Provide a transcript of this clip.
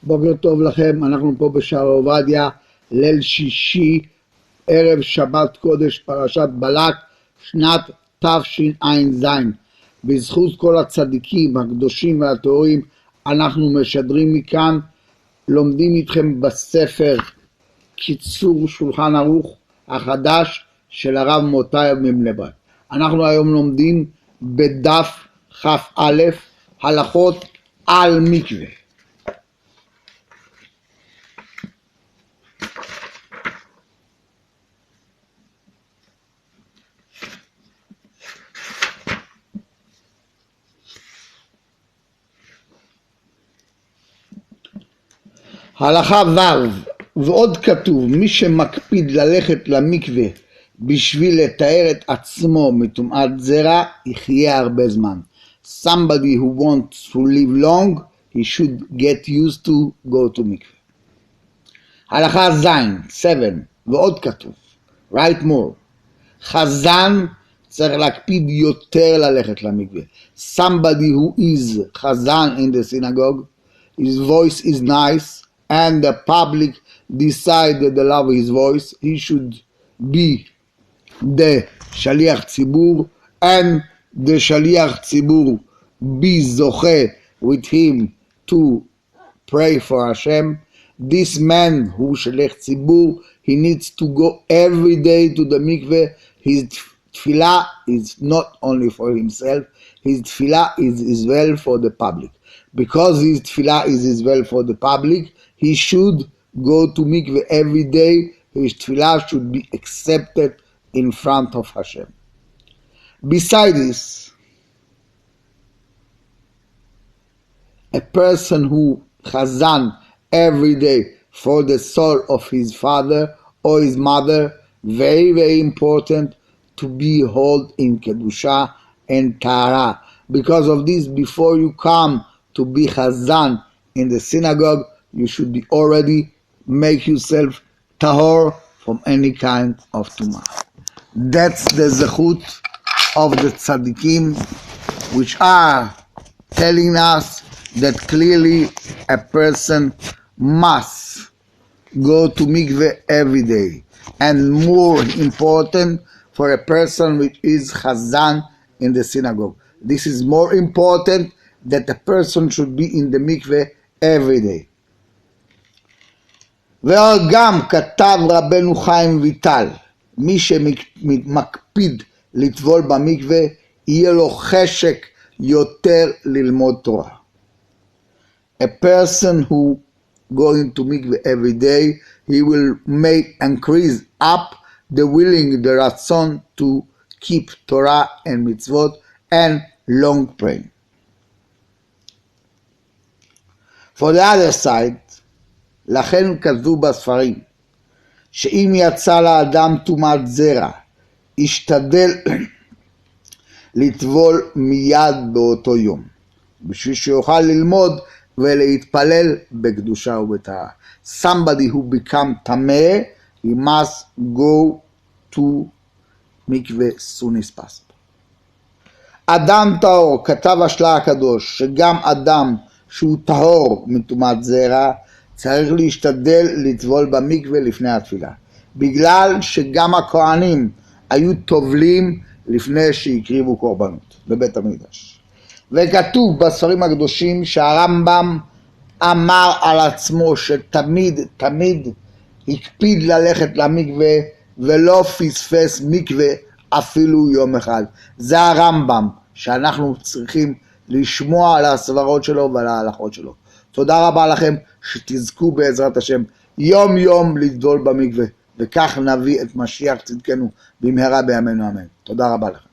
בוקר טוב לכם, אנחנו פה בשער עובדיה, ליל שישי, ערב שבת קודש, פרשת בלק, שנת תשע"ז. בזכות כל הצדיקים, הקדושים והטהורים, אנחנו משדרים מכאן, לומדים איתכם בספר קיצור שולחן ערוך החדש של הרב מוטייב מבני ברק. אנחנו היום לומדים בדף כ"א הלכות על מקווה. הלכה ו' ועוד כתוב, מי שמקפיד ללכת למקווה בשביל לתאר את עצמו מטומאת זרע, יחיה הרבה זמן. Somebody who wants to live long, he should get used to go to מקווה. הלכה ז' 7 ועוד כתוב, write more. חזן צריך להקפיד יותר ללכת למקווה. Somebody who is חזן in the synagogue, his voice is nice, and the public decide that they love his voice, he should be the שליח ציבור, and the שליח ציבור be זוכה with him to pray for Hashem. This man who שליח ציבור, he needs to go every day to the mikveh. His tefillah is not only for himself, his tefillah is as well for the public. Because his tefillah is as well for the public, he should go to mikveh every day. His tefillah should be accepted in front of Hashem. Besides this, a person who chazan every day for the soul of his father or his mother, very, very important to be held in kedusha and tahara. Because of this, before you come to be chazan in the synagogue, you should be already make yourself tahor from any kind of tumah. That's the zechut of the tzaddikim, which are telling us that clearly a person must go to mikveh every day. And more important for a person which is chazan in the synagogue. This is more important that a person should be in the mikveh every day. וגם כתב רבנו חיים ויטל, מי שמקפיד לטבול במקווה, יהיה לו חשק יותר ללמוד תורה. A person who going to mikveh every day, he will make increase up the willing, the ratzon to keep Torah and mitzvot and long praying. For the other side, לכן כתבו בספרים, שאם יצא לאדם טומאת זרע, ישתדל לטבול מיד באותו יום, בשביל שיוכל ללמוד ולהתפלל בקדושה ובטהרה. Somebody who become טמא, he must go to mikveh soon as possible. אדם טהור, כתב השלה הקדוש, שגם אדם שהוא טהור מטומאת זרע, צריך להשתדל לטבול במקווה לפני התפילה. בגלל שגם הכהנים היו טובלים לפני שהקריבו קורבנות בבית המקדש. וכתוב בספרים הקדושים שהרמב"ם אמר על עצמו שתמיד הקפיד ללכת למקווה ולא פספס מקווה אפילו יום אחד. זה הרמב"ם שאנחנו צריכים לשמוע על הסברות שלו ועל ההלכות שלו. תודה רבה לכם, שתזכו בעזרת השם יום יום לטבול במקווה, וכך נביא את משיח צדקנו במהרה בימינו אמן. תודה רבה לכם.